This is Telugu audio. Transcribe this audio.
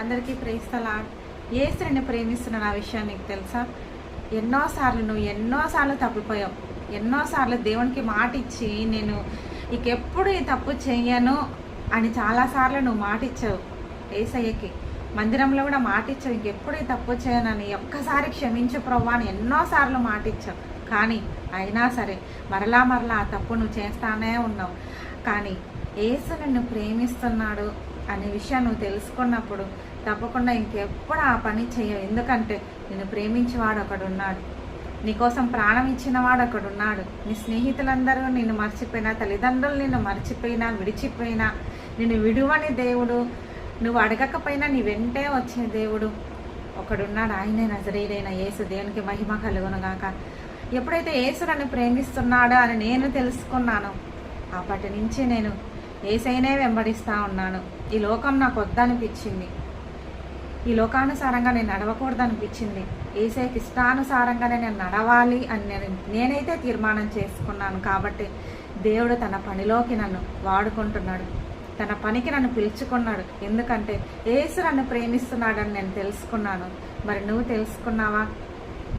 అందరికీ ప్రేస్తలా యేసు నిన్ను ప్రేమిస్తున్న నా విషయం నీకు తెలుసా? ఎన్నోసార్లు తప్పిపోయావు. ఎన్నోసార్లు దేవునికి మాట ఇచ్చి నేను ఇకెప్పుడు ఈ తప్పు చెయ్యను అని చాలాసార్లు నువ్వు మాట ఇచ్చావు. యేసయ్యకి మందిరంలో కూడా మాట ఇచ్చావు, ఇంకెప్పుడు ఈ తప్పు చేయనని. ఒక్కసారి క్షమించు ప్రభువా అని ఎన్నోసార్లు మాట ఇచ్చావు. కానీ అయినా సరే మరలా ఆ తప్పు నువ్వు చేస్తానే ఉన్నావు. కానీ యేసు నిన్ను ప్రేమిస్తున్నాడు అనే విషయం నువ్వు తెలుసుకున్నప్పుడు తప్పకుండా ఇంకెప్పుడు ఆ పని చేయవు. ఎందుకంటే నిన్ను ప్రేమించేవాడు ఒకడున్నాడు, నీకోసం ప్రాణం ఇచ్చినవాడు ఒకడున్నాడు. నీ స్నేహితులందరూ నిన్ను మర్చిపోయినా, తల్లిదండ్రులు నిన్ను మర్చిపోయినా, విడిచిపోయినా, నిన్ను విడువని దేవుడు, నువ్వు అడగకపోయినా నీ వెంటే వచ్చే దేవుడు ఒకడున్నాడు. ఆయనే నజరేయుడైన యేసు. దేవునికి మహిమ కలుగునుగాక. ఎప్పుడైతే యేసు నన్ను ప్రేమిస్తున్నాడో అని నేను తెలుసుకున్నానో అప్పటి నుంచి నేను యేసయ్యనే వెంబడిస్తూ ఉన్నాను. ఈ లోకం నాకు వద్దనిపించింది, ఈ లోకానుసారంగా నేను నడవకూడదనిపించింది. యేసయ్యకి ఇష్టానుసారంగానే నేను నడవాలి అని నేనైతే తీర్మానం చేసుకున్నాను. కాబట్టి దేవుడు తన పనిలోకి నన్ను వాడుకుంటున్నాడు, తన పనికి నన్ను పిలుచుకున్నాడు. ఎందుకంటే యేసు నన్ను ప్రేమిస్తున్నాడని నేను తెలుసుకున్నాను. మరి నువ్వు తెలుసుకున్నావా?